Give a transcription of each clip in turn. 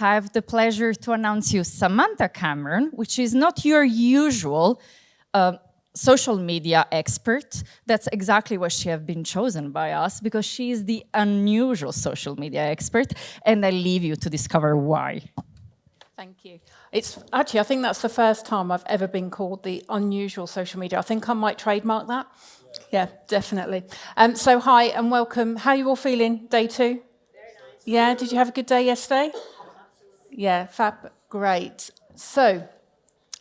I have the pleasure to announce you Samantha Cameron, which is not your usual social media expert. That's exactly why she has been chosen by us, because she is the unusual social media expert, and I leave you to discover why. Thank you. It's actually, I think that's the first time I've ever been called the unusual social media. I think I might trademark that. Yeah, definitely. So hi and welcome. How are you all feeling? Day 2? Very nice. Yeah, did you have a good day yesterday? Absolutely. Yeah, fab, great. So,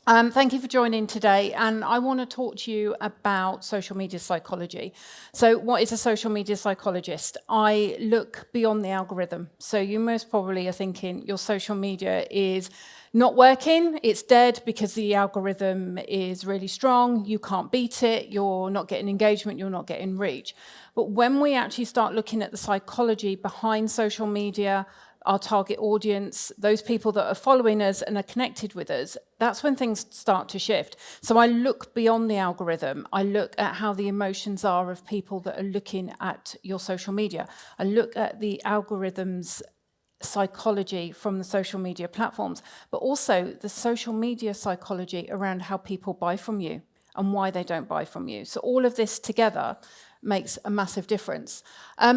thank you for joining today, and I want to talk to you about social media psychology. So what is a social media psychologist? I look beyond the algorithm. So you most probably are thinking your social media is not working, it's dead because the algorithm is really strong, you can't beat it, you're not getting engagement, you're not getting reach. But when we actually start looking at the psychology behind social media, our target audience, those people that are following us and are connected with us, that's when things start to shift. So I look beyond the algorithm. I look at how the emotions are of people that are looking at your social media. I look at the algorithms psychology from the social media platforms, but also the social media psychology around how people buy from you and why they don't buy from you. So all of this together makes a massive difference.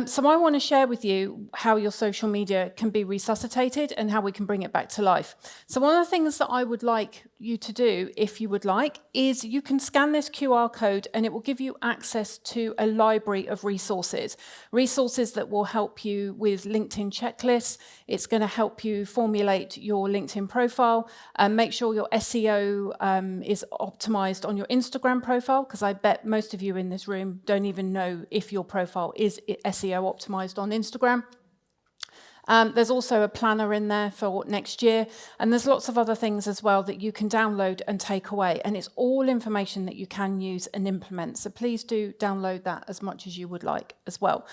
So I want to share with you how your social media can be resuscitated and how we can bring it back to life. So one of the things that I would like you to do, if you would like, is you can scan this QR code and it will give you access to a library of resources. Resources that will help you with LinkedIn checklists. It's going to help you formulate your LinkedIn profile and make sure your SEO is optimized on your Instagram profile, because I bet most of you in this room don't even know if your profile is SEO optimized on Instagram. There's also a planner in there for next year, and there's lots of other things as well that you can download and take away, and it's all information that you can use and implement. So please do download that as much as you would like as well.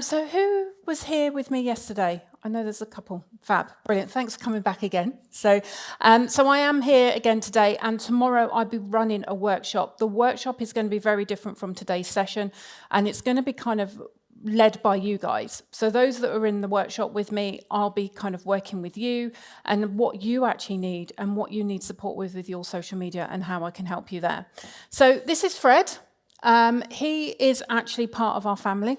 So who was here with me yesterday? I know there's a couple. Fab, brilliant. Thanks for coming back again. So I am here again today, and tomorrow I'll be running a workshop. The workshop is going to be very different from today's session, and it's going to be kind of led by you guys. So those that are in the workshop with me, I'll be kind of working with you and what you actually need and what you need support with your social media and how I can help you there. So this is Fred. He is actually part of our family.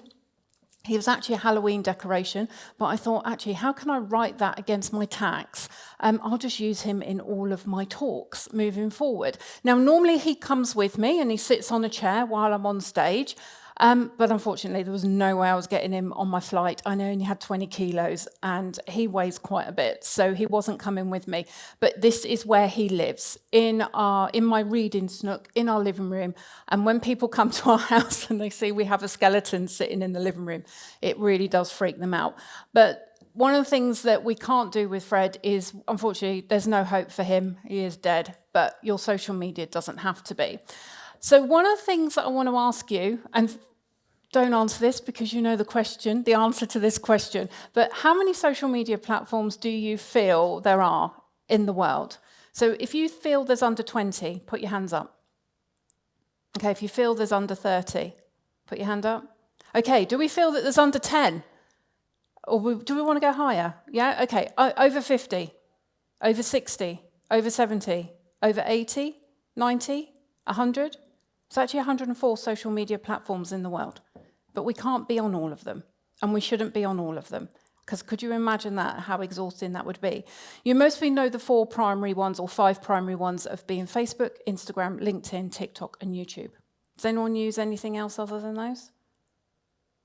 He was actually a Halloween decoration, but I thought, actually, how can I write that against my tax? I'll just use him in all of my talks moving forward. Now, normally he comes with me and he sits on a chair while I'm on stage. But unfortunately, there was no way I was getting him on my flight. I only had 20 kilos and he weighs quite a bit, so he wasn't coming with me. But this is where he lives, in my reading snook, in our living room. And when people come to our house and they see we have a skeleton sitting in the living room, it really does freak them out. But one of the things that we can't do with Fred is, unfortunately, there's no hope for him. He is dead, but your social media doesn't have to be. So one of the things that I want to ask you, and don't answer this because you know the answer to this question, but how many social media platforms do you feel there are in the world? So if you feel there's under 20, put your hands up. Okay, if you feel there's under 30, put your hand up. Okay, do we feel that there's under 10? Or do we want to go higher? Yeah, okay, over 50, over 60, over 70, over 80, 90, 100? It's actually 104 social media platforms in the world, but we can't be on all of them, and we shouldn't be on all of them, because could you imagine that, how exhausting that would be? You mostly know the 4 primary ones, or 5 primary ones, of being Facebook, Instagram, LinkedIn, TikTok, and YouTube. Does anyone use anything else other than those?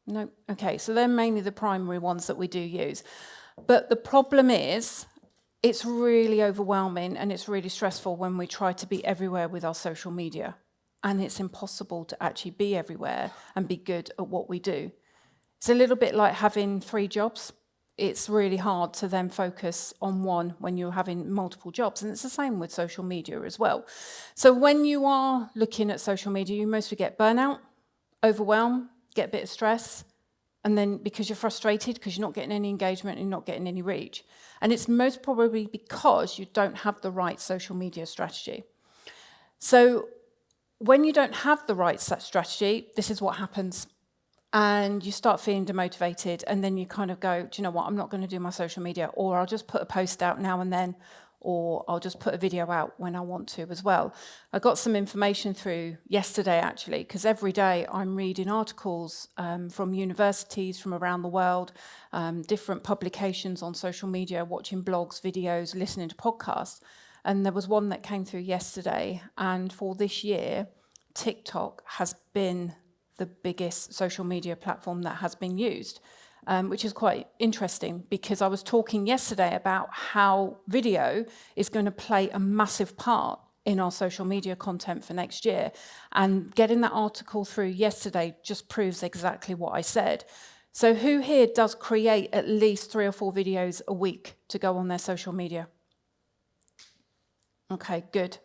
No? Okay, so they're mainly the primary ones that we do use. But the problem is, it's really overwhelming and it's really stressful when we try to be everywhere with our social media. And it's impossible to actually be everywhere and be good at what we do. It's a little bit like having 3 jobs. It's really hard to then focus on one when you're having multiple jobs. And it's the same with social media as well. So when you are looking at social media, you mostly get burnout, overwhelm, get a bit of stress. And then because you're frustrated, because you're not getting any engagement and you're not getting any reach. And it's most probably because you don't have the right social media strategy. So when you don't have the right strategy, this is what happens. and you start feeling demotivated, and then you kind of go, do you know what, I'm not going to do my social media, or I'll just put a post out now and then, or I'll just put a video out when I want to as well. I got some information through yesterday, actually, because every day I'm reading articles from universities from around the world, different publications on social media, watching blogs, videos, listening to podcasts. And there was one that came through yesterday, and for this year, TikTok has been the biggest social media platform that has been used, which is quite interesting, because I was talking yesterday about how video is going to play a massive part in our social media content for next year. And getting that article through yesterday just proves exactly what I said. So who here does create at least 3 or 4 videos a week to go on their social media? Okay, good.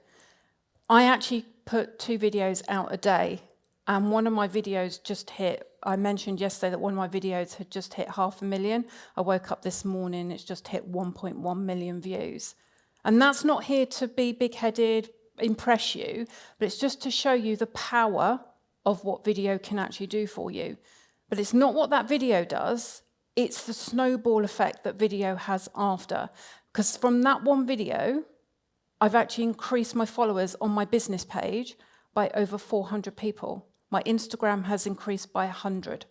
I actually put 2 videos out a day, and one of my videos just hit, I mentioned yesterday that one of my videos had just hit 500,000. I woke up this morning, it's just hit 1.1 million views. And that's not here to be big-headed, impress you, but it's just to show you the power of what video can actually do for you. But it's not what that video does, it's the snowball effect that video has after. Because from that one video, I've actually increased my followers on my business page by over 400 people. My Instagram has increased by 100.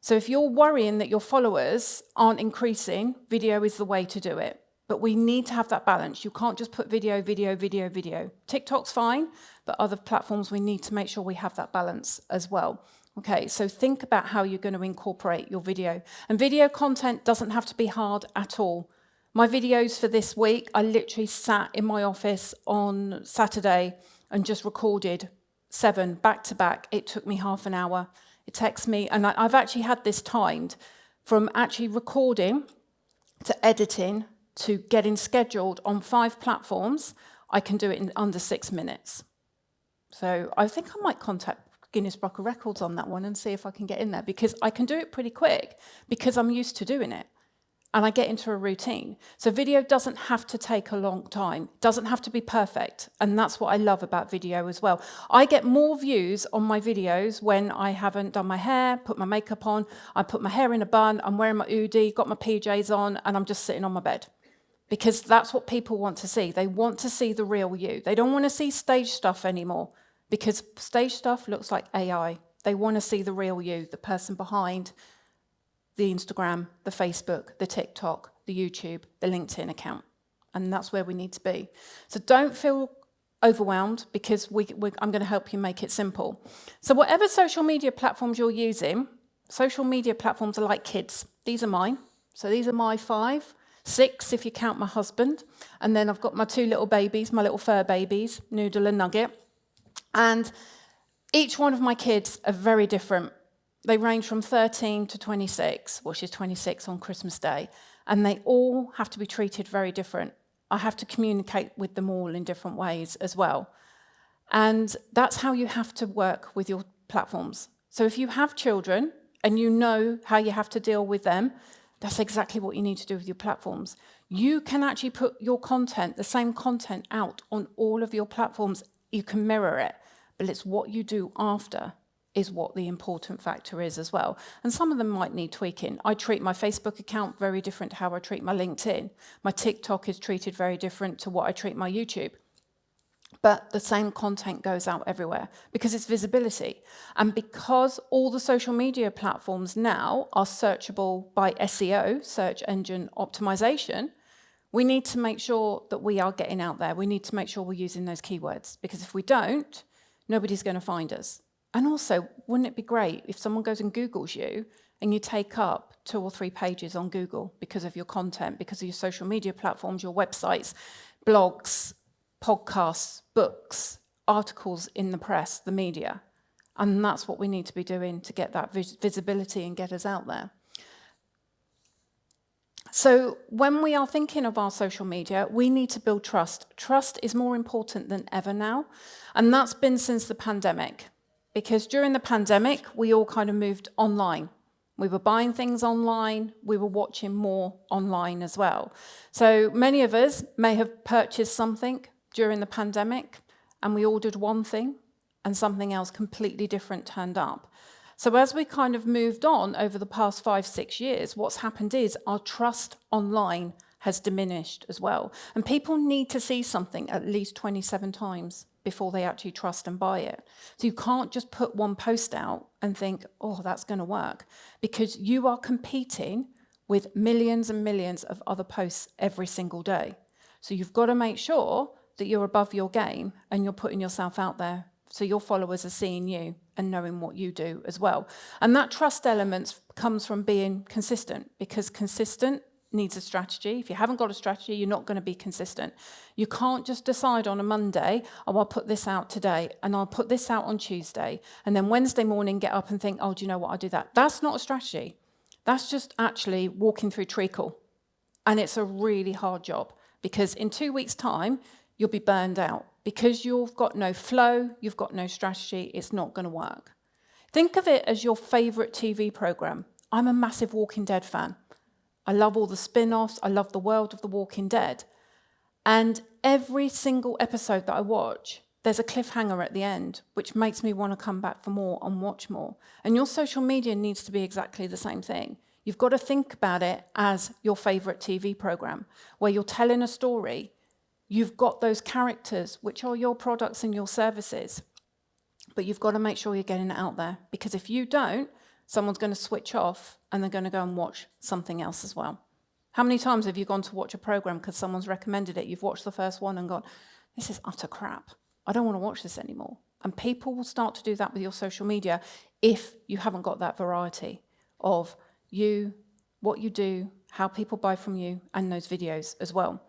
So if you're worrying that your followers aren't increasing, video is the way to do it. But we need to have that balance. You can't just put video, video, video, video. TikTok's fine, but other platforms, we need to make sure we have that balance as well. Okay, so think about how you're going to incorporate your video. And video content doesn't have to be hard at all. My videos for this week, I literally sat in my office on Saturday and just recorded 7 back to back. It took me half an hour. It takes me, and I've actually had this timed from actually recording to editing to getting scheduled on 5 platforms. I can do it in under 6 minutes. So I think I might contact Guinness Book of Records on that one and see if I can get in there, because I can do it pretty quick because I'm used to doing it. And I get into a routine. So video doesn't have to take a long time. It doesn't have to be perfect. And that's what I love about video as well. I get more views on my videos when I haven't done my hair, put my makeup on, I put my hair in a bun, I'm wearing my hoodie, got my PJs on, and I'm just sitting on my bed. Because that's what people want to see. They want to see the real you. They don't want to see stage stuff anymore, because stage stuff looks like AI. They want to see the real you, the person behind the Instagram, the Facebook, the TikTok, the YouTube, the LinkedIn account. And that's where we need to be. So don't feel overwhelmed, because I'm going to help you make it simple. So whatever social media platforms you're using, social media platforms are like kids. These are mine. So these are my 5, 6 if you count my husband. And then I've got my 2 little babies, my little fur babies, Noodle and Nugget. And each one of my kids are very different. They range from 13 to 26, which is 26 on Christmas Day, and they all have to be treated very different. I have to communicate with them all in different ways as well. And that's how you have to work with your platforms. So if you have children and you know how you have to deal with them, that's exactly what you need to do with your platforms. You can actually put your content, the same content, out on all of your platforms. You can mirror it, but it's what you do after is what the important factor is as well. And some of them might need tweaking. I treat my Facebook account very different to how I treat my LinkedIn. My TikTok is treated very different to what I treat my YouTube. But the same content goes out everywhere because it's visibility. And because all the social media platforms now are searchable by SEO, search engine optimization, we need to make sure that we are getting out there. We need to make sure we're using those keywords, because if we don't, nobody's going to find us. And also, wouldn't it be great if someone goes and Googles you and you take up 2 or 3 pages on Google because of your content, because of your social media platforms, your websites, blogs, podcasts, books, articles in the press, the media. And that's what we need to be doing to get that visibility and get us out there. So when we are thinking of our social media, we need to build trust. Trust is more important than ever now. And that's been since the pandemic. Because during the pandemic, we all kind of moved online. We were buying things online. We were watching more online as well. So many of us may have purchased something during the pandemic, and we ordered one thing, and something else completely different turned up. So as we kind of moved on over the past 5-6 years, what's happened is our trust online has diminished as well. And people need to see something at least 27 times before they actually trust and buy it. So you can't just put one post out and think, oh, that's going to work, because you are competing with millions and millions of other posts every single day. So you've got to make sure that you're above your game and you're putting yourself out there so your followers are seeing you and knowing what you do as well. And that trust element comes from being consistent, because consistent needs a strategy. If you haven't got a strategy, you're not going to be consistent. You can't just decide on a Monday, oh, I'll put this out today and I'll put this out on Tuesday, and then Wednesday morning get up and think, oh, do you know what, I'll do that. That's not a strategy. That's just actually walking through treacle. And it's a really hard job, because in 2 weeks' time, you'll be burned out. Because you've got no flow, you've got no strategy, it's not going to work. Think of it as your favourite TV programme. I'm a massive Walking Dead fan. I love all the spin-offs. I love the world of The Walking Dead. And every single episode that I watch, there's a cliffhanger at the end, which makes me want to come back for more and watch more. And your social media needs to be exactly the same thing. You've got to think about it as your favourite TV programme, where you're telling a story. You've got those characters, which are your products and your services, but you've got to make sure you're getting it out there, because if you don't, someone's going to switch off and they're going to go and watch something else as well. How many times have you gone to watch a program because someone's recommended it? You've watched the first one and gone, this is utter crap. I don't want to watch this anymore. And people will start to do that with your social media if you haven't got that variety of you, what you do, how people buy from you, and those videos as well.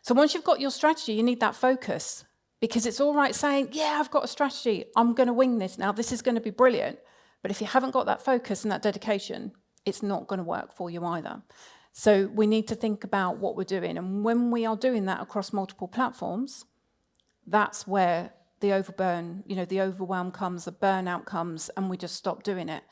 So once you've got your strategy, you need that focus, because it's all right saying, yeah, I've got a strategy. I'm going to wing this now. This is going to be brilliant. But if you haven't got that focus and that dedication, it's not going to work for you either. So we need to think about what we're doing. And when we are doing that across multiple platforms, that's where the the overwhelm comes, the burnout comes, and we just stop doing it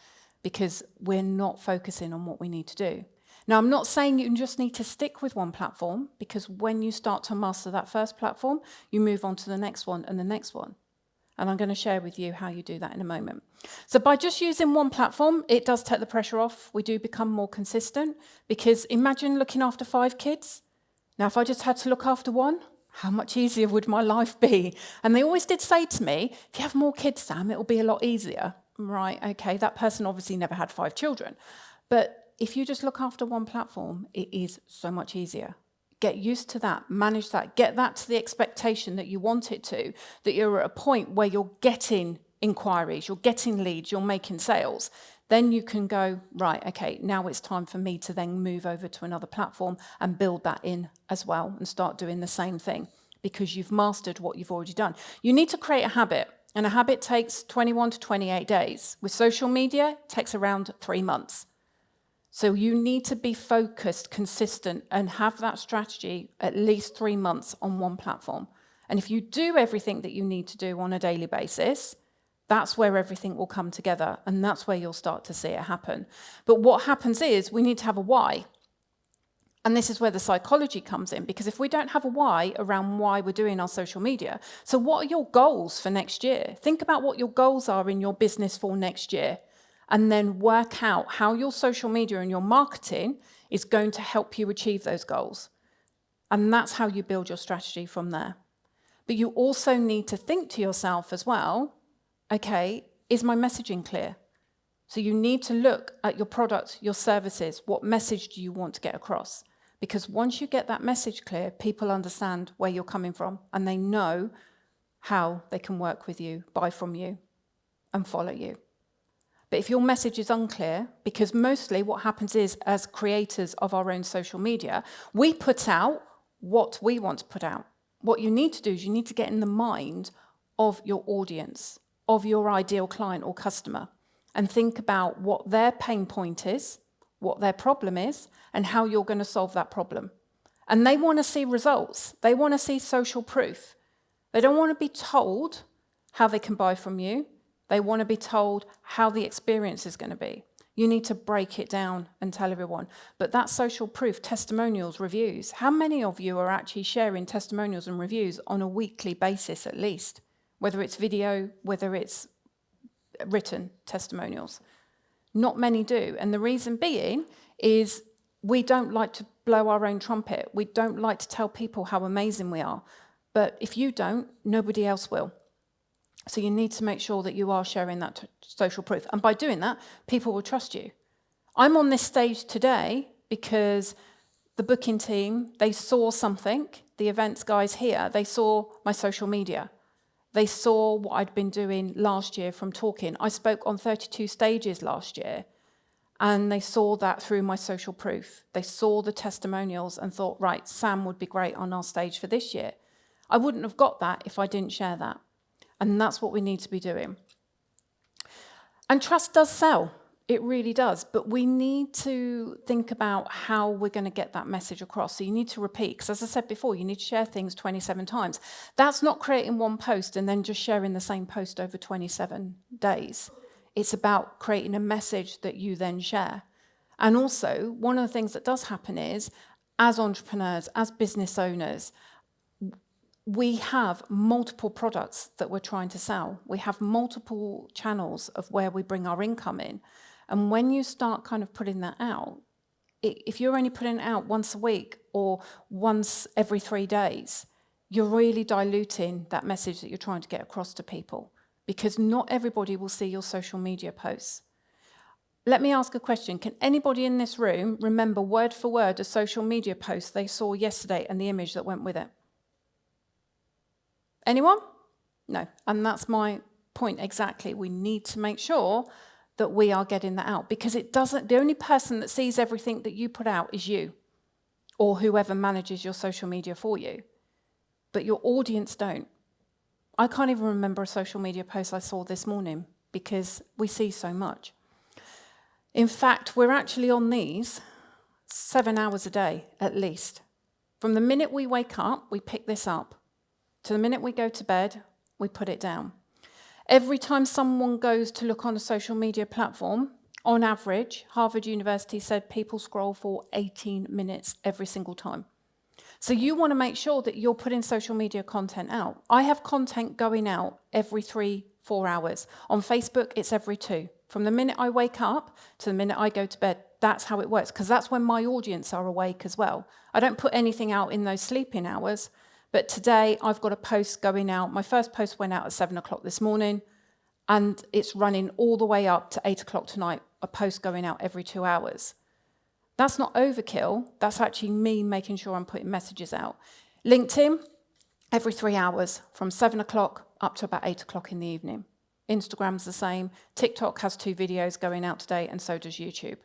because we're not focusing on what we need to do. Now, I'm not saying you just need to stick with one platform, because when you start to master that first platform, you move on to the next one and the next one. And I'm going to share with you how you do that in a moment. So by just using one platform, it does take the pressure off. We do become more consistent, because imagine looking after 5 kids. Now, if I just had to look after one, how much easier would my life be? And they always did say to me, if you have more kids, Sam, it'll be a lot easier. Right, okay, that person obviously never had 5 children. But if you just look after one platform, it is so much easier. Get used to that, manage that, get that to the expectation that you want it to, that you're at a point where you're getting inquiries, you're getting leads, you're making sales. Then you can go, right, okay, now it's time for me to then move over to another platform and build that in as well and start doing the same thing, because you've mastered what you've already done. You need to create a habit, and a habit takes 21 to 28 days. With social media, it takes around 3 months. So you need to be focused, consistent, and have that strategy at least 3 months on one platform. And if you do everything that you need to do on a daily basis, that's where everything will come together, and that's where you'll start to see it happen. But what happens is we need to have a why. And this is where the psychology comes in, because if we don't have a why around why we're doing our social media, so what are your goals for next year? Think about what your goals are in your business for next year, and then work out how your social media and your marketing is going to help you achieve those goals. And that's how you build your strategy from there. But you also need to think to yourself as well, okay, is my messaging clear? So you need to look at your product, your services, what message do you want to get across? Because once you get that message clear, people understand where you're coming from, and they know how they can work with you, buy from you, and follow you. But if your message is unclear, because mostly what happens is, as creators of our own social media, we put out what we want to put out. What you need to do is you need to get in the mind of your audience, of your ideal client or customer, and think about what their pain point is, what their problem is, and how you're going to solve that problem. And they want to see results. They want to see social proof. They don't want to be told how they can buy from you. They want to be told how the experience is going to be. You need to break it down and tell everyone. But that social proof, testimonials, reviews, how many of you are actually sharing testimonials and reviews on a weekly basis at least? Whether it's video, whether it's written testimonials. Not many do. And the reason being is we don't like to blow our own trumpet. We don't like to tell people how amazing we are. But if you don't, nobody else will. So you need to make sure that you are sharing that social proof. And by doing that, people will trust you. I'm on this stage today because the booking team, they saw something, the events guys here, they saw my social media. They saw what I'd been doing last year from talking. I spoke on 32 stages last year, and they saw that through my social proof. They saw the testimonials and thought, right, Sam would be great on our stage for this year. I wouldn't have got that if I didn't share that. And that's what we need to be doing. And trust does sell. It really does. But we need to think about how we're going to get that message across. So you need to repeat, because as I said before, you need to share things 27 times. That's not creating one post and then just sharing the same post over 27 days. It's about creating a message that you then share. And also, one of the things that does happen is, as entrepreneurs, as business owners, we have multiple products that we're trying to sell. We have multiple channels of where we bring our income in. And when you start kind of putting that out, if you're only putting it out once a week or once every 3 days, you're really diluting that message that you're trying to get across to people, because not everybody will see your social media posts. Let me ask a question. Can anybody in this room remember word for word a social media post they saw yesterday and the image that went with it? Anyone? No. And that's my point exactly. We need to make sure that we are getting that out, because the only person that sees everything that you put out is you, or whoever manages your social media for you. But your audience don't. I can't even remember a social media post I saw this morning, because we see so much. In fact, we're actually on these 7 hours a day, at least. From the minute we wake up, we pick this up. To the minute we go to bed, we put it down. Every time someone goes to look on a social media platform, on average, Harvard University said people scroll for 18 minutes every single time. So you want to make sure that you're putting social media content out. I have content going out every 3-4 hours. On Facebook, it's every 2. From the minute I wake up to the minute I go to bed, that's how it works, because that's when my audience are awake as well. I don't put anything out in those sleeping hours. But today I've got a post going out. My first post went out at 7 o'clock this morning, and it's running all the way up to 8 o'clock tonight, a post going out every 2 hours. That's not overkill. That's actually me making sure I'm putting messages out. LinkedIn, every 3 hours, from 7 o'clock up to about 8 o'clock in the evening. Instagram's the same. TikTok has 2 videos going out today, and so does YouTube.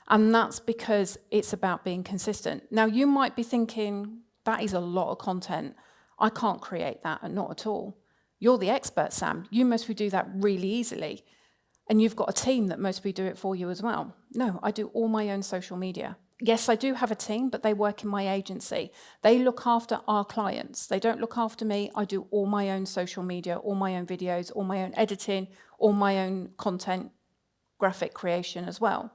And that's because it's about being consistent. Now, you might be thinking, that is a lot of content. I can't create that, and not at all. You're the expert, Sam. You mostly do that really easily. And you've got a team that mostly do it for you as well. No, I do all my own social media. Yes, I do have a team, but they work in my agency. They look after our clients. They don't look after me. I do all my own social media, all my own videos, all my own editing, all my own content, graphic creation as well.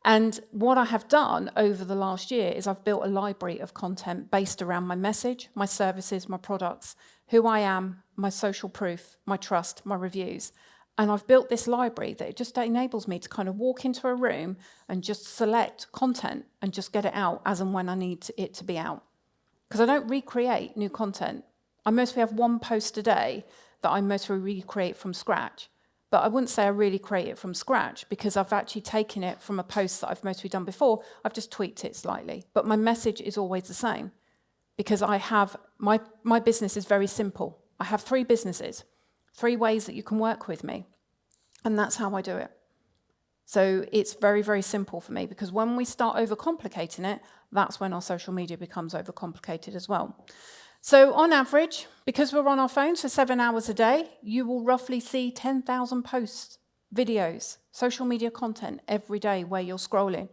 And what I have done over the last year is I've built a library of content based around my message, my services, my products, who I am, my social proof, my trust, my reviews. And I've built this library that it just enables me to kind of walk into a room and just select content and just get it out as and when I need it to be out. Because I don't recreate new content. I mostly have one post a day that I mostly recreate from scratch. But I wouldn't say I really create it from scratch, because I've actually taken it from a post that I've mostly done before. I've just tweaked it slightly. But my message is always the same, because I have, my business is very simple. I have 3 businesses, 3 ways that you can work with me. And that's how I do it. So it's very, very simple for me, because when we start overcomplicating it, that's when our social media becomes overcomplicated as well. So on average, because we're on our phones for 7 hours a day, you will roughly see 10,000 posts, videos, social media content every day where you're scrolling.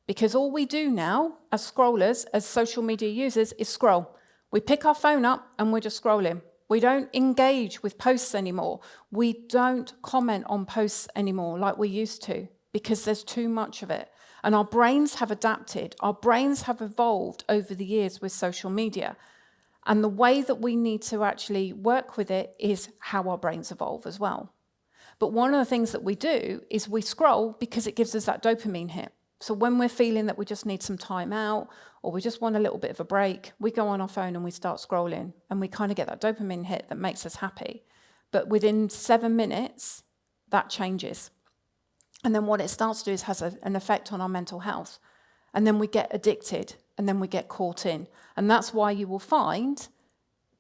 Because all we do now as scrollers, as social media users, is scroll. We pick our phone up and we're just scrolling. We don't engage with posts anymore. We don't comment on posts anymore like we used to, because there's too much of it. And our brains have adapted. Our brains have evolved over the years with social media. And the way that we need to actually work with it is how our brains evolve as well. But one of the things that we do is we scroll because it gives us that dopamine hit. So when we're feeling that we just need some time out or we just want a little bit of a break, we go on our phone and we start scrolling and we kind of get that dopamine hit that makes us happy. But within 7 minutes, that changes. And then what it starts to do is has an effect on our mental health. And then we get addicted and then we get caught in. And that's why you will find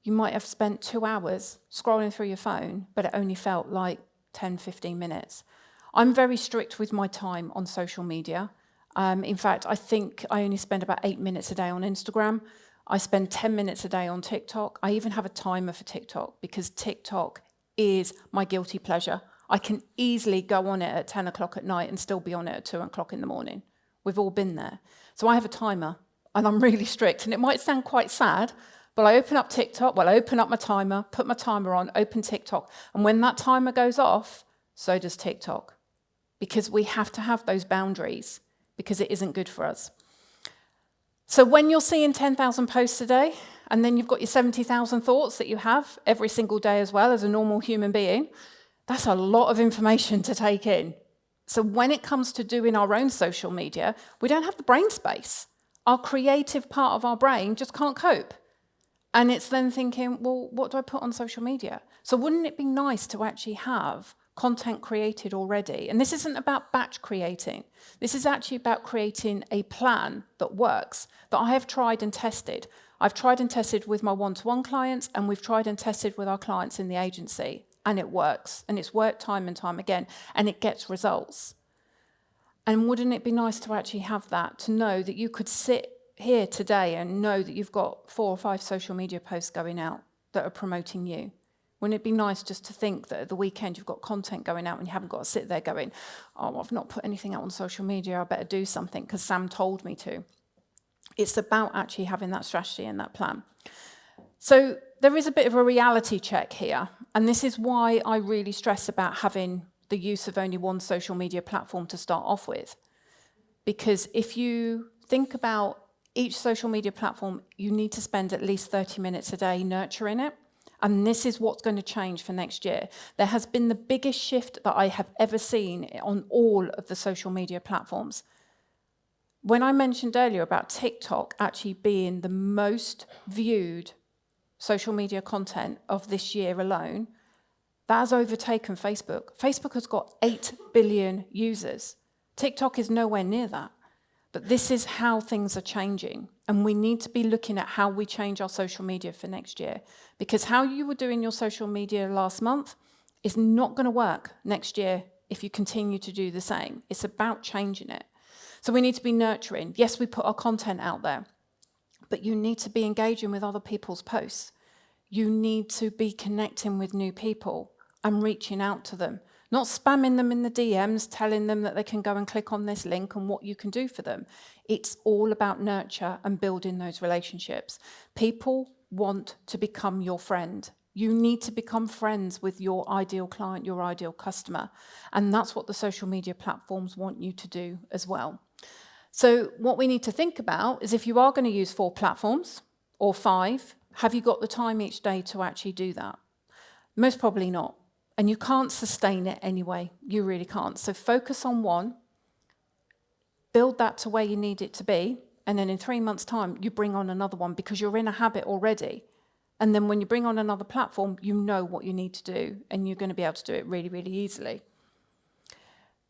you might have spent 2 hours scrolling through your phone, but it only felt like 10, 15 minutes. I'm very strict with my time on social media. In fact, I think I only spend about 8 minutes a day on Instagram. I spend 10 minutes a day on TikTok. I even have a timer for TikTok because TikTok is my guilty pleasure. I can easily go on it at 10 o'clock at night and still be on it at 2 o'clock in the morning. We've all been there. So I have a timer and I'm really strict. And it might sound quite sad, but I open up TikTok, I open up my timer, put my timer on, open TikTok. And when that timer goes off, so does TikTok. Because we have to have those boundaries because it isn't good for us. So when you're seeing 10,000 posts a day, and then you've got your 70,000 thoughts that you have every single day as well as a normal human being, that's a lot of information to take in. So when it comes to doing our own social media, we don't have the brain space. Our creative part of our brain just can't cope. And it's then thinking, well, what do I put on social media? So wouldn't it be nice to actually have content created already? And this isn't about batch creating. This is actually about creating a plan that works, that I have tried and tested. I've tried and tested with my one-to-one clients, and we've tried and tested with our clients in the agency, and it works. And it's worked time and time again, and it gets results. And wouldn't it be nice to actually have that, to know that you could sit here today and know that you've got 4 or 5 social media posts going out that are promoting you? Wouldn't it be nice just to think that at the weekend you've got content going out and you haven't got to sit there going, oh, I've not put anything out on social media, I better do something because Sam told me to. It's about actually having that strategy and that plan. So there is a bit of a reality check here, and this is why I really stress about having the use of only one social media platform to start off with. Because if you think about each social media platform, you need to spend at least 30 minutes a day nurturing it. And this is what's going to change for next year. There has been the biggest shift that I have ever seen on all of the social media platforms. When I mentioned earlier about TikTok actually being the most viewed social media content of this year alone, that has overtaken Facebook. Facebook has got 8 billion users. TikTok is nowhere near that. But this is how things are changing. And we need to be looking at how we change our social media for next year. Because how you were doing your social media last month is not going to work next year if you continue to do the same. It's about changing it. So we need to be nurturing. Yes, we put our content out there, but you need to be engaging with other people's posts. You need to be connecting with new people and reaching out to them. Not spamming them in the DMs, telling them that they can go and click on this link and what you can do for them. It's all about nurture and building those relationships. People want to become your friend. You need to become friends with your ideal client, your ideal customer. And that's what the social media platforms want you to do as well. So what we need to think about is if you are going to use 4 platforms or 5, have you got the time each day to actually do that? Most probably not. And you can't sustain it anyway. You really can't. So focus on one, build that to where you need it to be, and then in 3 months' time, you bring on another one because you're in a habit already. And then when you bring on another platform, you know what you need to do, and you're going to be able to do it really, really easily.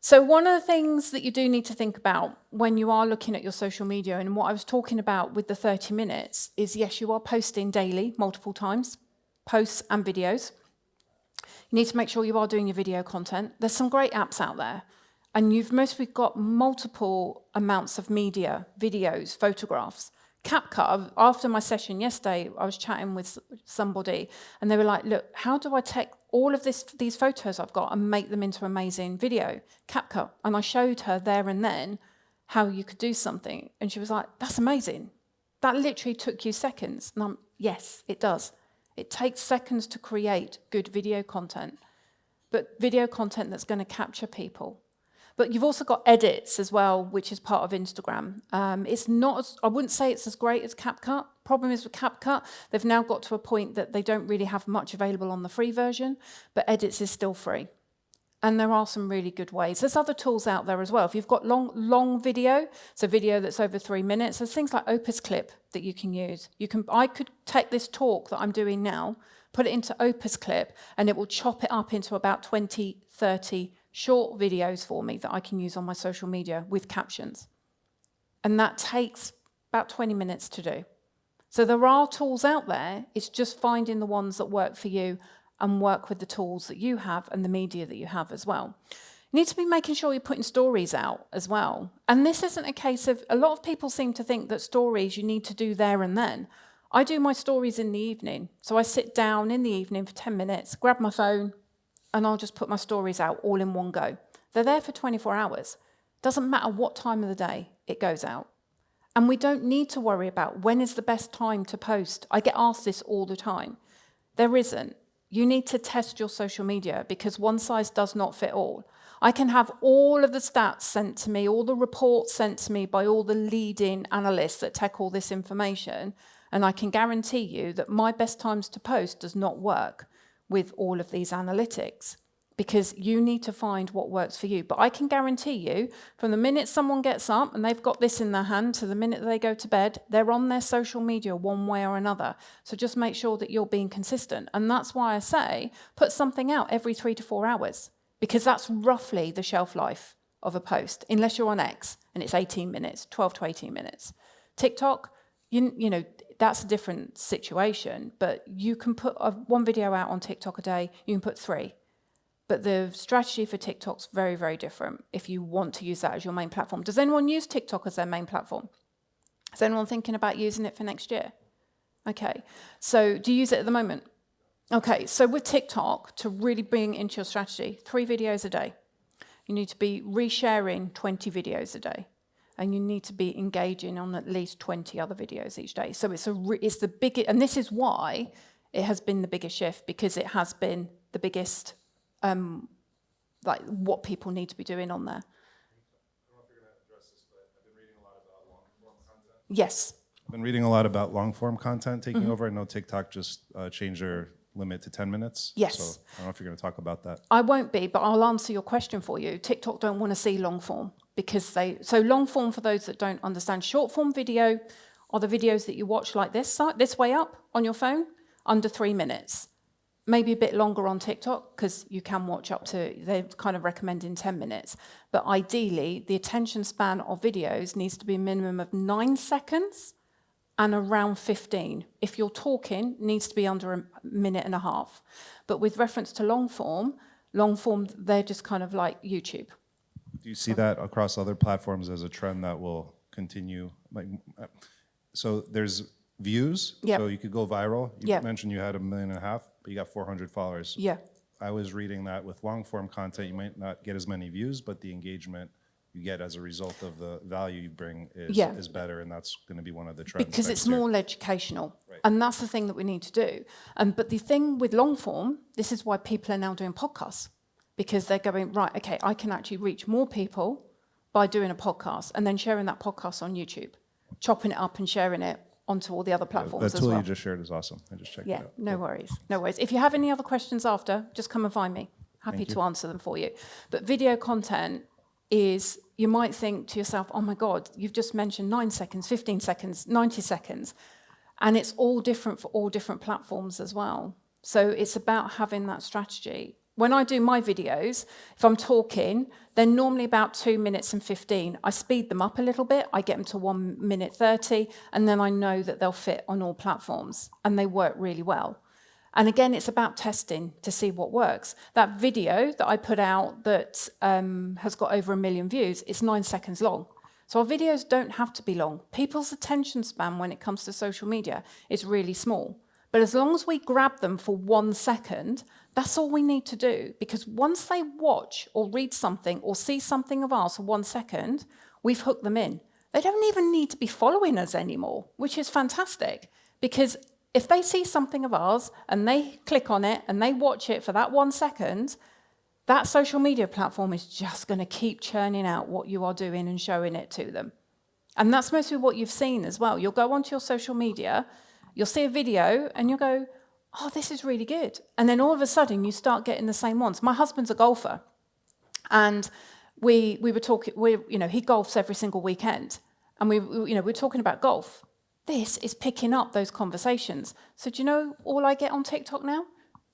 So one of the things that you do need to think about when you are looking at your social media, and what I was talking about with the 30 minutes, is yes, you are posting daily, multiple times, posts and videos. You need to make sure you are doing your video content. There's some great apps out there, and you've mostly got multiple amounts of media, videos, photographs. CapCut, after my session yesterday, I was chatting with somebody, and they were like, look, how do I take all of these photos I've got and make them into amazing video? CapCut. And I showed her there and then how you could do something. And she was like, that's amazing. That literally took you seconds. And yes, it does. It takes seconds to create good video content, but video content that's going to capture people. But you've also got edits as well, which is part of Instagram. It's not, I wouldn't say it's as great as CapCut. Problem is with CapCut, they've now got to a point that they don't really have much available on the free version, but edits is still free. And there are some really good ways. There's other tools out there as well. If you've got long video, so video that's over 3 minutes, there's things like Opus Clip that you can use. I could take this talk that I'm doing now, put it into Opus Clip, and it will chop it up into about 20, 30 short videos for me that I can use on my social media with captions. And that takes about 20 minutes to do. So there are tools out there. It's just finding the ones that work for you and work with the tools that you have and the media that you have as well. You need to be making sure you're putting stories out as well. And this isn't a case of, a lot of people seem to think that stories you need to do there and then. I do my stories in the evening. So I sit down in the evening for 10 minutes, grab my phone, and I'll just put my stories out all in one go. They're there for 24 hours. Doesn't matter what time of the day it goes out. And we don't need to worry about when is the best time to post. I get asked this all the time. There isn't. You need to test your social media because one size does not fit all. I can have all of the stats sent to me, all the reports sent to me by all the leading analysts that take all this information, and I can guarantee you that my best times to post does not work with all of these analytics because you need to find what works for you. But I can guarantee you, from the minute someone gets up and they've got this in their hand to the minute they go to bed, they're on their social media one way or another. So just make sure that you're being consistent. And that's why I say, put something out every 3 to 4 hours, because that's roughly the shelf life of a post, unless you're on X and it's 18 minutes, 12 to 18 minutes. TikTok, you know, that's a different situation, but you can put one video out on TikTok a day, you can put 3. But the strategy for TikTok's very, very different if you want to use that as your main platform. Does anyone use TikTok as their main platform? Is anyone thinking about using it for next year? Okay, so do you use it at the moment? Okay, so with TikTok, to really bring into your strategy, 3 videos a day. You need to be resharing 20 videos a day. And you need to be engaging on at least 20 other videos each day. So it's the biggest, and this is why it has been the biggest shift, because it has been the biggest, like what people need to be doing on there. I don't know if you're going to address this, but I've been reading a lot about long-form content. Yes. I've been reading a lot about long-form content taking over. I know TikTok just changed their limit to 10 minutes. Yes. So I don't know if you're going to talk about that. I won't be, but I'll answer your question for you. TikTok don't want to see long form because so long form, for those that don't understand, short form video are the videos that you watch like this way up on your phone, under 3 minutes. Maybe a bit longer on TikTok because you can watch up to, they're kind of recommending 10 minutes. But ideally, the attention span of videos needs to be a minimum of 9 seconds and around 15. If you're talking, needs to be under a minute and a half. But with reference to long form, they're just kind of like YouTube. Do you see that across other platforms as a trend that will continue? Like, so there's views, Yep. so you could go viral. You Yep. mentioned you had 1.5 million, but you got 400 followers. Yeah. I was reading that with long form content, you might not get as many views, but the engagement you get as a result of the value you bring is better, and that's going to be one of the trends. Because it's next year. more educational. Right. And that's the thing that we need to do. But the thing with long form, this is why people are now doing podcasts, because they're going, right, okay, I can actually reach more people by doing a podcast and then sharing that podcast on YouTube, chopping it up and sharing it onto all the other platforms That as tool well. you just shared is awesome. I just checked it Yeah, out. no worries, no worries. If you have any other questions after, just come and find me. Happy to answer them for you. But video content is, you might think to yourself, oh my God, you've just mentioned 9 seconds, 15 seconds, 90 seconds. And it's all different for all different platforms as well. So it's about having that strategy. When I do my videos, if I'm talking, they're normally about 2 minutes and 15. I speed them up a little bit. I get them to 1 minute 30, and then I know that they'll fit on all platforms, and they work really well. And again, it's about testing to see what works. That video that I put out that has got over 1 million views, it's 9 seconds long. So our videos don't have to be long. People's attention span when it comes to social media is really small. But as long as we grab them for 1 second, that's all we need to do. Because once they watch or read something or see something of ours for 1 second, we've hooked them in. They don't even need to be following us anymore, which is fantastic. Because if they see something of ours and they click on it and they watch it for that 1 second, that social media platform is just going to keep churning out what you are doing and showing it to them. And that's mostly what you've seen as well. You'll go onto your social media, you'll see a video and you'll go, oh, this is really good. And then all of a sudden you start getting the same ones. My husband's a golfer. And we were talking, he golfs every single weekend. And we're talking about golf. This is picking up those conversations. So do you know all I get on TikTok now?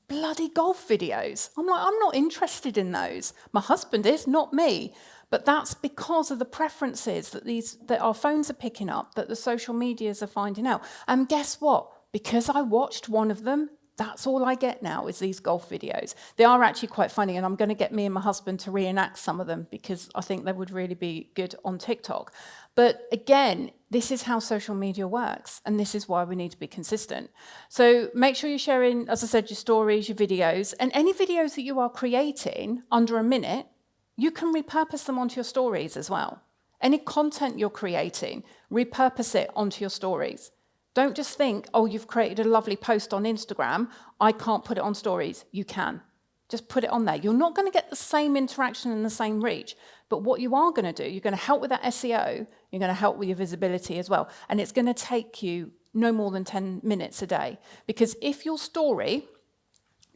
Bloody golf videos. I'm like, I'm not interested in those. My husband is, not me. But that's because of the preferences that our phones are picking up, that the social medias are finding out. And guess what? Because I watched one of them, that's all I get now is these golf videos. They are actually quite funny, and I'm going to get me and my husband to reenact some of them because I think they would really be good on TikTok. But again, this is how social media works, and this is why we need to be consistent. So make sure you're sharing, as I said, your stories, your videos, and any videos that you are creating under a minute, you can repurpose them onto your stories as well. Any content you're creating, repurpose it onto your stories. Don't just think, oh, you've created a lovely post on Instagram, I can't put it on stories. You can. Just put it on there. You're not going to get the same interaction and the same reach, but what you are going to do, you're going to help with that SEO, you're going to help with your visibility as well, and it's going to take you no more than 10 minutes a day. Because if your story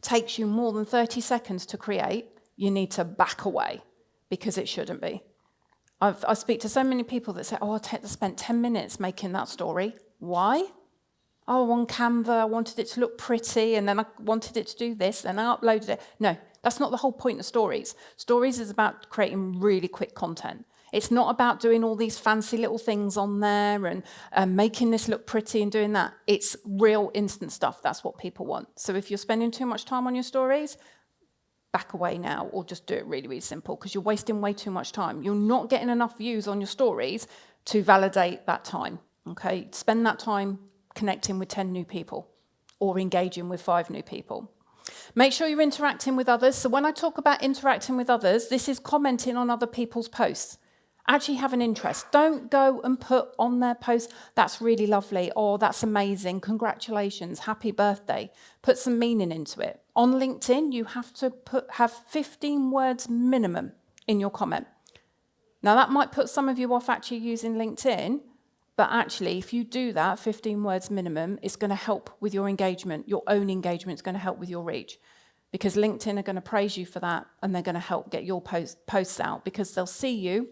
takes you more than 30 seconds to create, you need to back away, because it shouldn't be. I speak to so many people that say, oh, I spent 10 minutes making that story. Why? Oh, on Canva, I wanted it to look pretty, and then I wanted it to do this, and I uploaded it. No, that's not the whole point of stories. Stories is about creating really quick content. It's not about doing all these fancy little things on there and making this look pretty and doing that. It's real instant stuff. That's what people want. So if you're spending too much time on your stories, back away now, or just do it really, really simple, because you're wasting way too much time. You're not getting enough views on your stories to validate that time. Okay, spend that time connecting with 10 new people or engaging with 5 new people. Make sure you're interacting with others. So when I talk about interacting with others, this is commenting on other people's posts. Actually have an interest. Don't go and put on their post, that's really lovely, or that's amazing, congratulations, happy birthday. Put some meaning into it. On LinkedIn, you have to have 15 words minimum in your comment. Now that might put some of you off actually using LinkedIn, but actually, if you do that, 15 words minimum, it's going to help with your engagement. Your own engagement is going to help with your reach, because LinkedIn are going to praise you for that, and they're going to help get your posts out, because they'll see you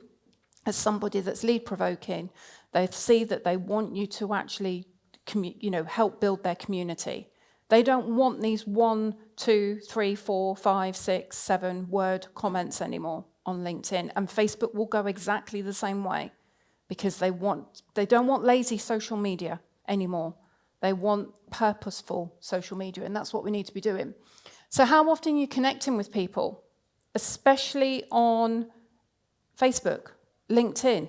as somebody that's lead provoking. They see that they want you to actually help build their community. They don't want these 1, 2, 3, 4, 5, 6, 7 word comments anymore on LinkedIn, and Facebook will go exactly the same way. Because they don't want lazy social media anymore. They want purposeful social media, and that's what we need to be doing. So how often are you connecting with people, especially on Facebook, LinkedIn?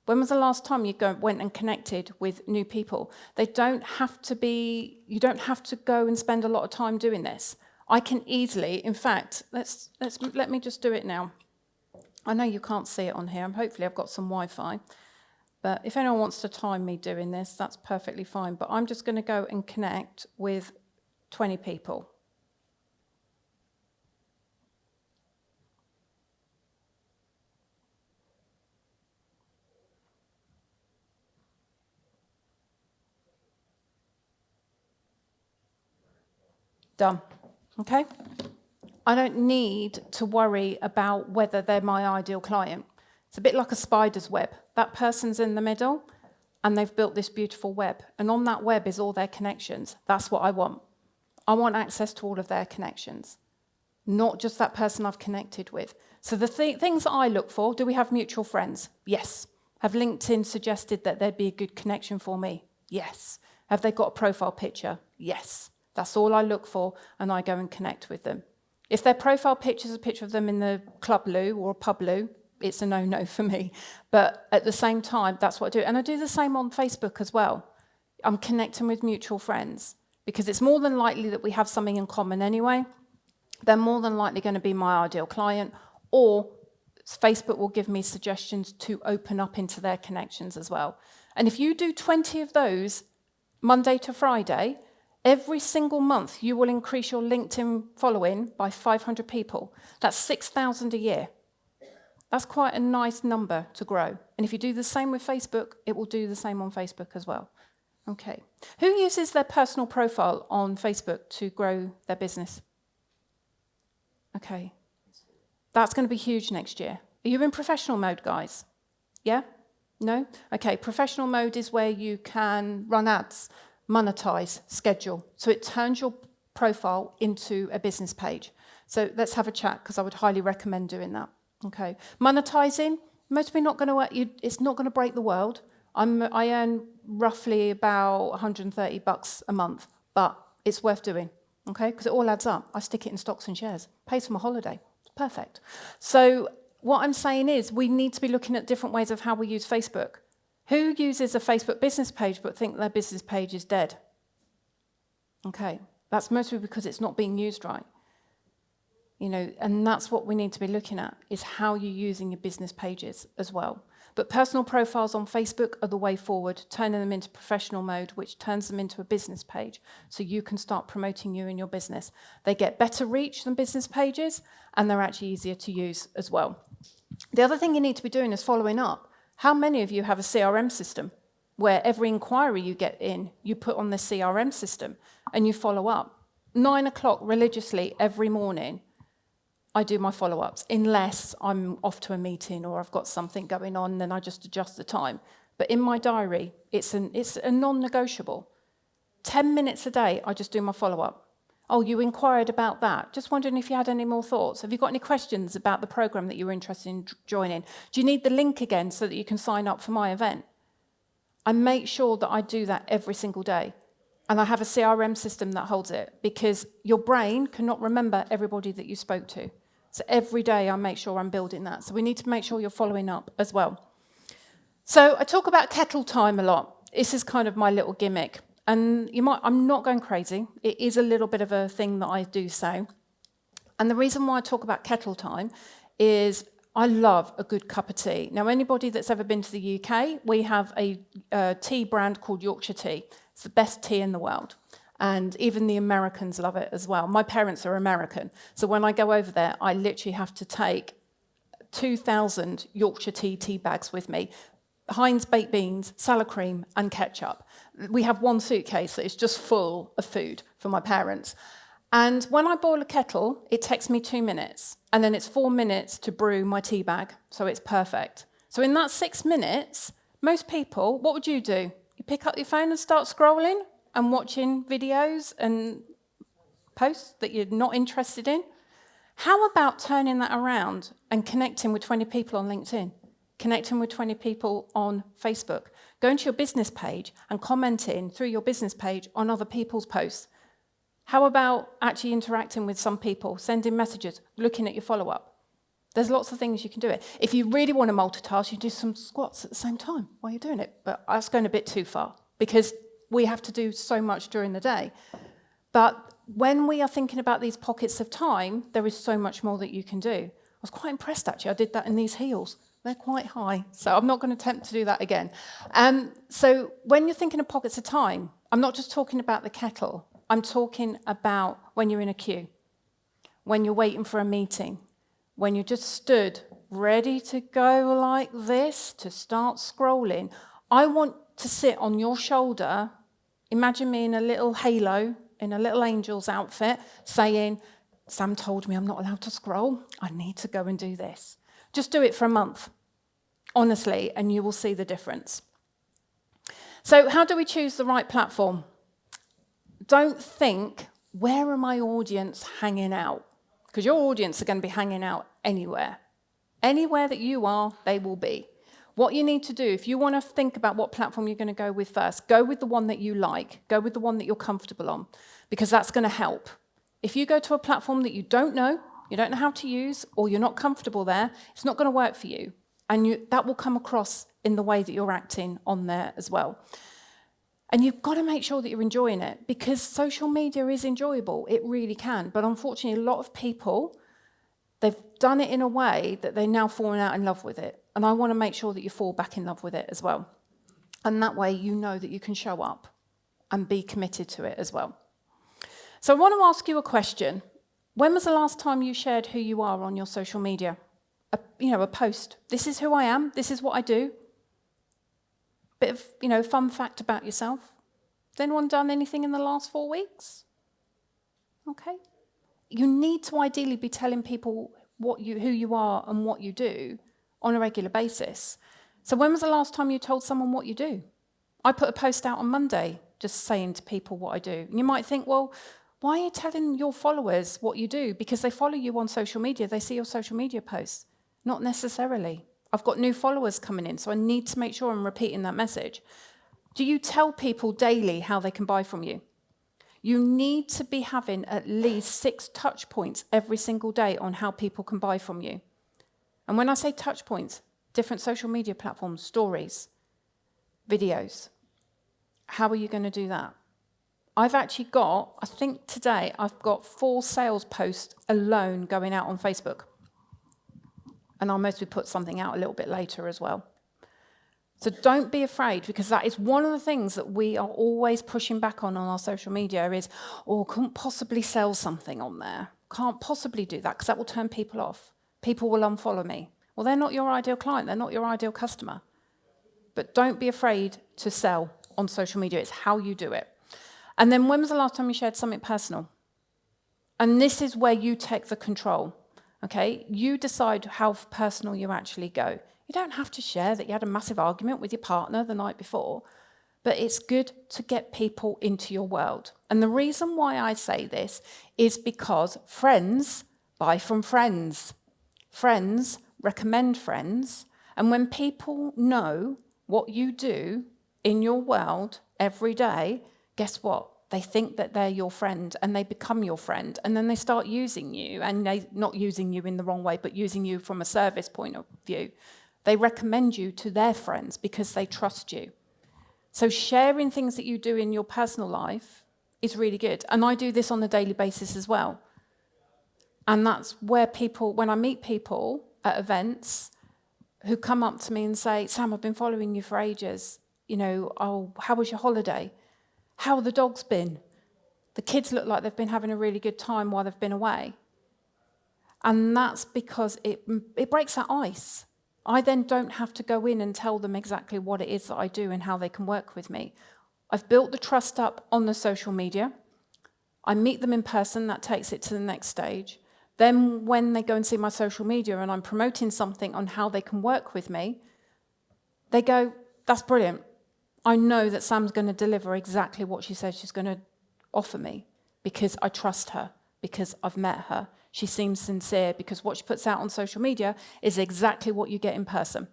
When was the last time you went and connected with new people? You don't have to go and spend a lot of time doing this. I can easily, in fact, let me just do it now. I know you can't see it on here. Hopefully I've got some Wi-Fi. But if anyone wants to time me doing this, that's perfectly fine. But I'm just going to go and connect with 20 people. Done. Okay? I don't need to worry about whether they're my ideal client. It's a bit like a spider's web. That person's in the middle, and they've built this beautiful web. And on that web is all their connections. That's what I want. I want access to all of their connections, not just that person I've connected with. So the things that I look for, do we have mutual friends? Yes. Have LinkedIn suggested that there'd be a good connection for me? Yes. Have they got a profile picture? Yes. That's all I look for, and I go and connect with them. If their profile picture is a picture of them in the club loo or a pub loo, it's a no-no for me. But at the same time, that's what I do. And I do the same on Facebook as well. I'm connecting with mutual friends, because it's more than likely that we have something in common anyway. They're more than likely going to be my ideal client, or Facebook will give me suggestions to open up into their connections as well. And if you do 20 of those Monday to Friday, every single month you will increase your LinkedIn following by 500 people. That's 6,000 a year. That's quite a nice number to grow. And if you do the same with Facebook, it will do the same on Facebook as well. Okay. Who uses their personal profile on Facebook to grow their business? Okay. That's going to be huge next year. Are you in professional mode, guys? Yeah? No? Okay, professional mode is where you can run ads, monetize, schedule. So it turns your profile into a business page. So let's have a chat, because I would highly recommend doing that. Okay. Monetizing, most people not going to, it's not going to break the world. I earn roughly about $130 a month, but it's worth doing, okay? Because it all adds up. I stick it in stocks and shares, pays for my holiday. It's perfect. So what I'm saying is we need to be looking at different ways of how we use Facebook. Who uses a Facebook business page but think their business page is dead? Okay, that's mostly because it's not being used right. You know, and that's what we need to be looking at, is how you're using your business pages as well. But personal profiles on Facebook are the way forward, turning them into professional mode, which turns them into a business page, so you can start promoting you and your business. They get better reach than business pages, and they're actually easier to use as well. The other thing you need to be doing is following up. How many of you have a CRM system where every inquiry you get in, you put on the CRM system and you follow up? 9 o'clock religiously every morning, I do my follow-ups, unless I'm off to a meeting or I've got something going on, then I just adjust the time. But in my diary, it's a non-negotiable. 10 minutes a day, I just do my follow-up. Oh, you inquired about that. Just wondering if you had any more thoughts. Have you got any questions about the program that you were interested in joining? Do you need the link again so that you can sign up for my event? I make sure that I do that every single day. And I have a CRM system that holds it, because your brain cannot remember everybody that you spoke to. So every day I make sure I'm building that. So we need to make sure you're following up as well. So I talk about kettle time a lot. This is kind of my little gimmick. And I'm not going crazy. It is a little bit of a thing that I do say. And the reason why I talk about kettle time is I love a good cup of tea. Now, anybody that's ever been to the UK, we have a tea brand called Yorkshire Tea. It's the best tea in the world. And even the Americans love it as well. My parents are American. So when I go over there, I literally have to take 2,000 Yorkshire tea bags with me. Heinz baked beans, salad cream, and ketchup. We have one suitcase that is just full of food for my parents. And when I boil a kettle, it takes me 2 minutes. And then it's 4 minutes to brew my tea bag. So it's perfect. So in that 6 minutes, most people, what would you do? You pick up your phone and start scrolling and watching videos and posts that you're not interested in? How about turning that around and connecting with 20 people on LinkedIn? Connecting with 20 people on Facebook? Going to your business page and commenting through your business page on other people's posts? How about actually interacting with some people, sending messages, looking at your follow-up? There's lots of things you can do it. If you really want to multitask, you do some squats at the same time while you're doing it. But that's going a bit too far, because we have to do so much during the day. But when we are thinking about these pockets of time, there is so much more that you can do. I was quite impressed, actually. I did that in these heels. They're quite high, so I'm not going to attempt to do that again. So when you're thinking of pockets of time, I'm not just talking about the kettle. I'm talking about when you're in a queue, when you're waiting for a meeting, when you're just stood ready to go like this to start scrolling. I want to sit on your shoulder. Imagine me in a little halo, in a little angel's outfit, saying, Sam told me I'm not allowed to scroll. I need to go and do this. Just do it for a month, honestly, and you will see the difference. So how do we choose the right platform? Don't think, where are my audience hanging out? Because your audience are going to be hanging out anywhere. Anywhere that you are, they will be. What you need to do, if you want to think about what platform you're going to go with first, go with the one that you like. Go with the one that you're comfortable on, because that's going to help. If you go to a platform that you don't know how to use, or you're not comfortable there, it's not going to work for you. And that will come across in the way that you're acting on there as well. And you've got to make sure that you're enjoying it, because social media is enjoyable. It really can. But unfortunately, a lot of people, they've done it in a way that they're now falling out in love with it. And I want to make sure that you fall back in love with it as well. And that way you know that you can show up and be committed to it as well. So I want to ask you a question. When was the last time you shared who you are on your social media? A post. This is who I am. This is what I do. Bit of, fun fact about yourself. Has anyone done anything in the last 4 weeks? Okay. You need to ideally be telling people who you are and what you do on a regular basis. So when was the last time you told someone what you do? I put a post out on Monday just saying to people what I do. And you might think, well, why are you telling your followers what you do? Because they follow you on social media. They see your social media posts. Not necessarily. I've got new followers coming in, so I need to make sure I'm repeating that message. Do you tell people daily how they can buy from you? You need to be having at least 6 touch points every single day on how people can buy from you. And when I say touch points, different social media platforms, stories, videos. How are you going to do that? I've actually got, I think today, I've got 4 sales posts alone going out on Facebook. And I'll mostly put something out a little bit later as well. So don't be afraid, because that is one of the things that we are always pushing back on our social media is, oh, couldn't possibly sell something on there. Can't possibly do that because that will turn people off. People will unfollow me. Well, they're not your ideal client. They're not your ideal customer. But don't be afraid to sell on social media. It's how you do it. And then when was the last time you shared something personal? And this is where you take the control. Okay? You decide how personal you actually go. You don't have to share that you had a massive argument with your partner the night before, but it's good to get people into your world. And the reason why I say this is because friends buy from friends. Friends recommend friends. And when people know what you do in your world every day, guess what? They think that they're your friend and they become your friend, and then they start using you, and they not using you in the wrong way, but using you from a service point of view. They recommend you to their friends because they trust you. So sharing things that you do in your personal life is really good. And I do this on a daily basis as well. And that's where people, when I meet people at events who come up to me and say, Sam, I've been following you for ages. You know, oh, how was your holiday? How have the dogs been? The kids look like they've been having a really good time while they've been away. And that's because it breaks that ice. I then don't have to go in and tell them exactly what it is that I do and how they can work with me. I've built the trust up on the social media. I meet them in person, that takes it to the next stage. Then when they go and see my social media and I'm promoting something on how they can work with me, they go, that's brilliant. I know that Sam's going to deliver exactly what she says she's going to offer me because I trust her, because I've met her. She seems sincere because what she puts out on social media is exactly what you get in person.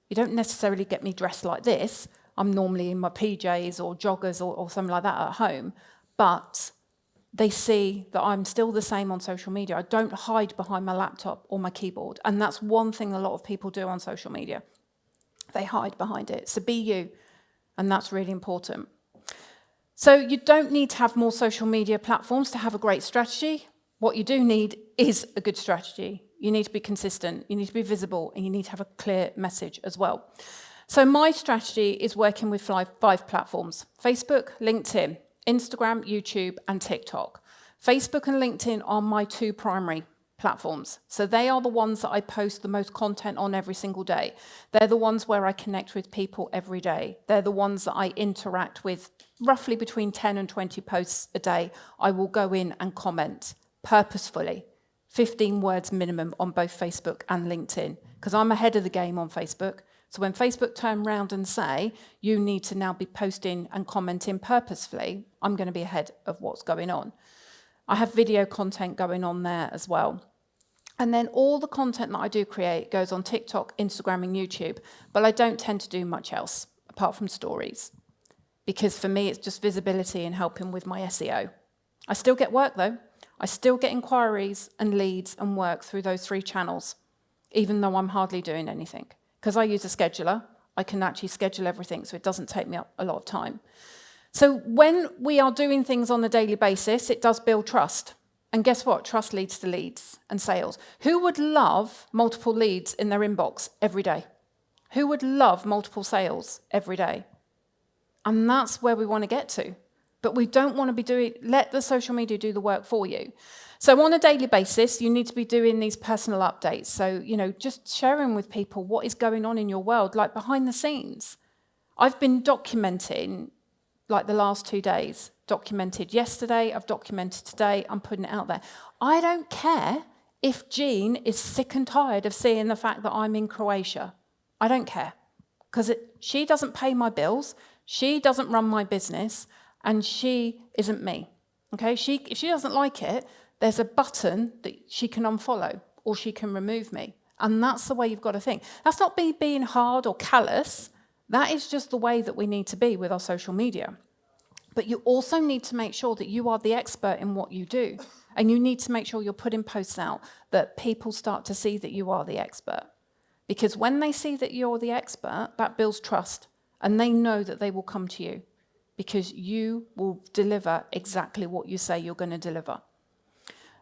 You don't necessarily get me dressed like this. I'm normally in my PJs or joggers or something like that at home. But they see that I'm still the same on social media. I don't hide behind my laptop or my keyboard. And that's one thing a lot of people do on social media. They hide behind it. So be you. And that's really important. So you don't need to have more social media platforms to have a great strategy. What you do need is a good strategy. You need to be consistent, you need to be visible, and you need to have a clear message as well. So my strategy is working with five platforms: Facebook, LinkedIn, Instagram, YouTube, and TikTok. Facebook and LinkedIn are my 2 primary platforms. So they are the ones that I post the most content on every single day. They're the ones where I connect with people every day. They're the ones that I interact with roughly between 10 and 20 posts a day. I will go in and comment purposefully, 15 words minimum on both Facebook and LinkedIn, because I'm ahead of the game on Facebook. So when Facebook turn around and say, you need to now be posting and commenting purposefully, I'm going to be ahead of what's going on. I have video content going on there as well. And then all the content that I do create goes on TikTok, Instagram, and YouTube, but I don't tend to do much else apart from stories, because for me, it's just visibility and helping with my SEO. I still get work though. I still get inquiries and leads and work through those 3 channels, even though I'm hardly doing anything. Because I use a scheduler, I can actually schedule everything, so it doesn't take me up a lot of time. So when we are doing things on a daily basis, it does build trust. And guess what? Trust leads to leads and sales. Who would love multiple leads in their inbox every day? Who would love multiple sales every day? And that's where we want to get to. But we don't want to be let the social media do the work for you. So on a daily basis, you need to be doing these personal updates. So, just sharing with people what is going on in your world, like behind the scenes. I've been documenting, like the last 2 days, documented yesterday, I've documented today, I'm putting it out there. I don't care if Jean is sick and tired of seeing the fact that I'm in Croatia, I don't care, because she doesn't pay my bills, she doesn't run my business, and she isn't me. Okay, if she doesn't like it, there's a button that she can unfollow or she can remove me. And that's the way you've got to think. That's not me being hard or callous. That is just the way that we need to be with our social media. But you also need to make sure that you are the expert in what you do. And you need to make sure you're putting posts out that people start to see that you are the expert. Because when they see that you're the expert, that builds trust. And they know that they will come to you because you will deliver exactly what you say you're going to deliver.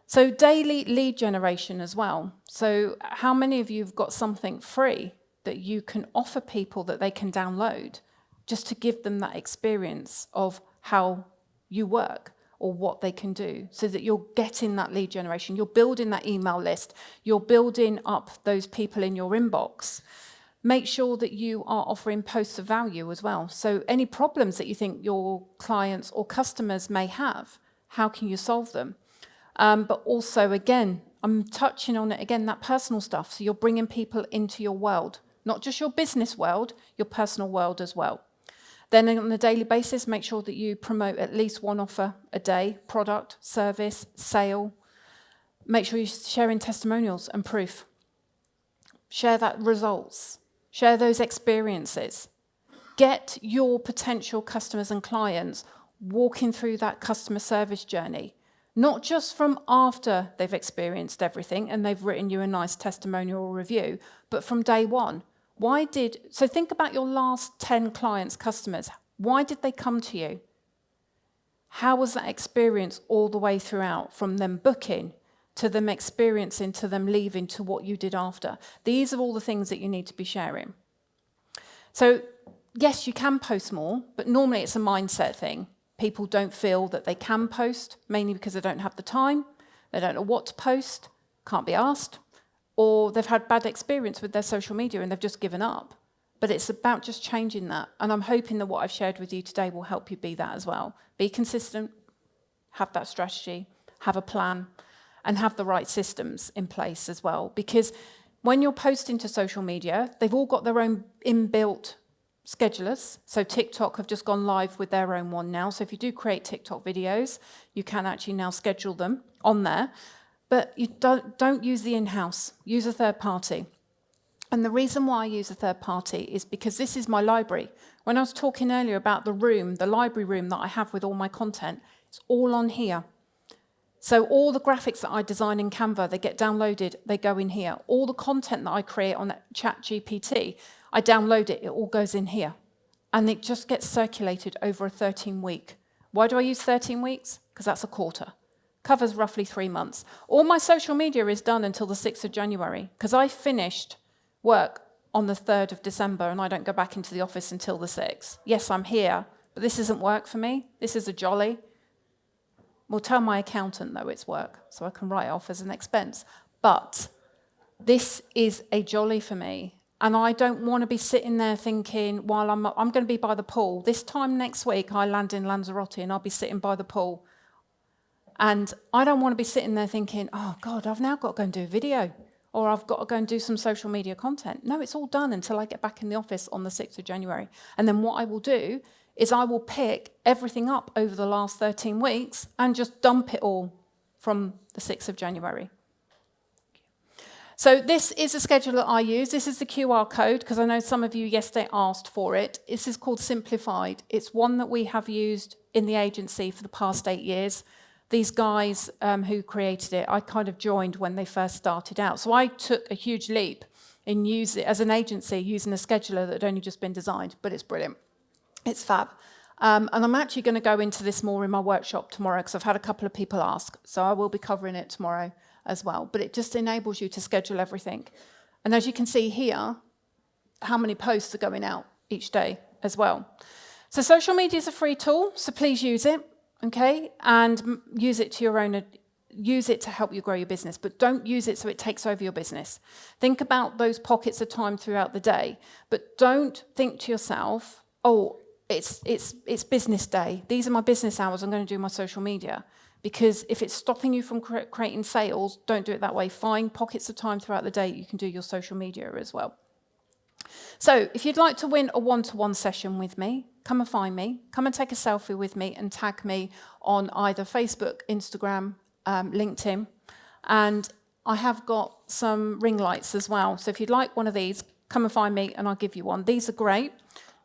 So daily lead generation as well. So how many of you have got something free that you can offer people that they can download just to give them that experience of how you work or what they can do, so that you're getting that lead generation, you're building that email list, you're building up those people in your inbox. Make sure that you are offering posts of value as well. So any problems that you think your clients or customers may have, how can you solve them? But also, again, I'm touching on it again, that personal stuff. So you're bringing people into your world, not just your business world, your personal world as well. Then on a daily basis, make sure that you promote at least one offer a day, product, service, sale. Make sure you're sharing testimonials and proof. Share that results. Share those experiences. Get your potential customers and clients walking through that customer service journey. Not just from after they've experienced everything and they've written you a nice testimonial or review, but from day one. So think about your last 10 clients, customers. Why did they come to you? How was that experience all the way throughout, from them booking to them experiencing, to them leaving, to what you did after? These are all the things that you need to be sharing. So yes, you can post more, but normally it's a mindset thing. People don't feel that they can post, mainly because they don't have the time, they don't know what to post, can't be asked, or they've had bad experience with their social media and they've just given up. But it's about just changing that. And I'm hoping that what I've shared with you today will help you be that as well. Be consistent, have that strategy, have a plan, and have the right systems in place as well. Because when you're posting to social media, they've all got their own inbuilt schedulers. So TikTok have just gone live with their own one now. So if you do create TikTok videos, you can actually now schedule them on there. But you don't use the in-house, use a third party. And the reason why I use a third party is because this is my library. When I was talking earlier about the library room that I have with all my content, it's all on here. So all the graphics that I design in Canva, they get downloaded, they go in here. All the content that I create on ChatGPT, I download it, it all goes in here. And it just gets circulated over a 13-week. Why do I use 13 weeks? Because that's a quarter. Covers roughly 3 months. All my social media is done until the 6th of January, because I finished work on the 3rd of December and I don't go back into the office until the 6th. Yes, I'm here, but this isn't work for me. This is a jolly. We'll tell my accountant, though, it's work, so I can write it off as an expense. But this is a jolly for me. And I don't want to be sitting there thinking, while I'm going to be by the pool. This time next week, I land in Lanzarote and I'll be sitting by the pool. And I don't want to be sitting there thinking, oh, God, I've now got to go and do a video. Or I've got to go and do some social media content. No, it's all done until I get back in the office on the 6th of January. And then what I will do is I will pick everything up over the last 13 weeks and just dump it all from the 6th of January. So this is a schedule that I use. This is the QR code, because I know some of you yesterday asked for it. This is called Simplified. It's one that we have used in the agency for the past 8 years. These guys who created it, I kind of joined when they first started out. So I took a huge leap in using it as an agency, using a scheduler that had only just been designed, but it's brilliant. It's fab. And I'm actually going to go into this more in my workshop tomorrow, because I've had a couple of people ask. So I will be covering it tomorrow as well. But it just enables you to schedule everything. And as you can see here, how many posts are going out each day as well. So social media is a free tool, so please use it. Okay, and use it to your own, use it to help you grow your business, but don't use it so it takes over your business. Think about those pockets of time throughout the day, but don't think to yourself, oh, it's business day. These are my business hours. I'm going to do my social media, Because if it's stopping you from creating sales, don't do it that way. Find pockets of time throughout the day you can do your social media as well. So if you'd like to win a one-to-one session with me, come and find me. Come and take a selfie with me and tag me on either Facebook, Instagram, LinkedIn. And I have got some ring lights as well. So if you'd like one of these, come and find me and I'll give you one. These are great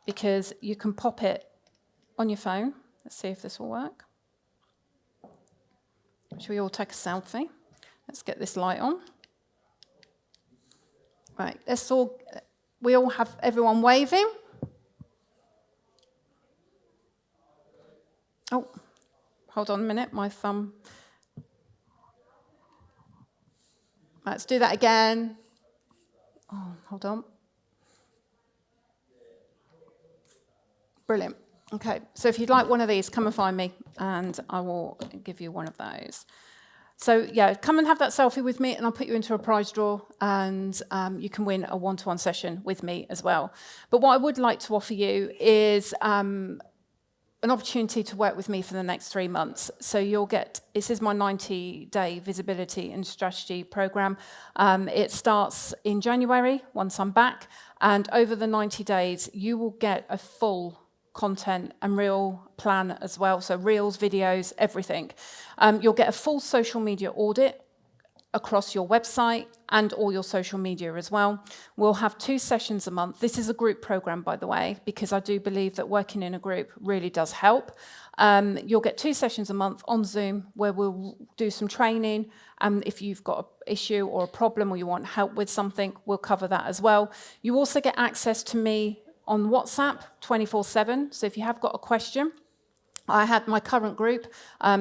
because you can pop it on your phone. Let's see if this will work. Should we all take a selfie? Let's get this light on. Right, we all have everyone waving. Oh, hold on a minute, my thumb. Let's do that again. Oh, hold on. Brilliant. Okay, so if you'd like one of these, come and find me and I will give you one of those. So yeah, come and have that selfie with me and I'll put you into a prize draw and you can win a one-to-one session with me as well. But what I would like to offer you is an opportunity to work with me for the next 3 months. So this is my 90-day visibility and strategy program. It starts in January, once I'm back, and over the 90 days, you will get a full content and reel plan as well. So reels, videos, everything. You'll get a full social media audit across your website and all your social media as well. We'll have 2 sessions a month. This is a group program, by the way, because I do believe that working in a group really does help. You'll get 2 sessions a month on Zoom where we'll do some training. If you've got an issue or a problem or you want help with something, we'll cover that as well. You also get access to me on WhatsApp 24/7. So if you have got a question, I had my current group,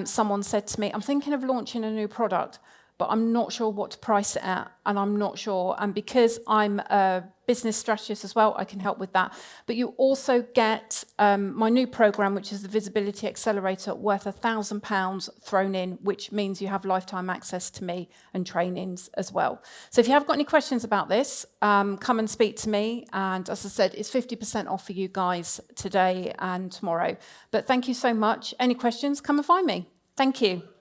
someone said to me, I'm thinking of launching a new product, but I'm not sure what to price it at, and I'm not sure. And because I'm a business strategist as well, I can help with that. But you also get my new program, which is the Visibility Accelerator, worth £1,000 thrown in, which means you have lifetime access to me and trainings as well. So if you have got any questions about this, come and speak to me. And as I said, it's 50% off for you guys today and tomorrow. But thank you so much. Any questions, come and find me. Thank you.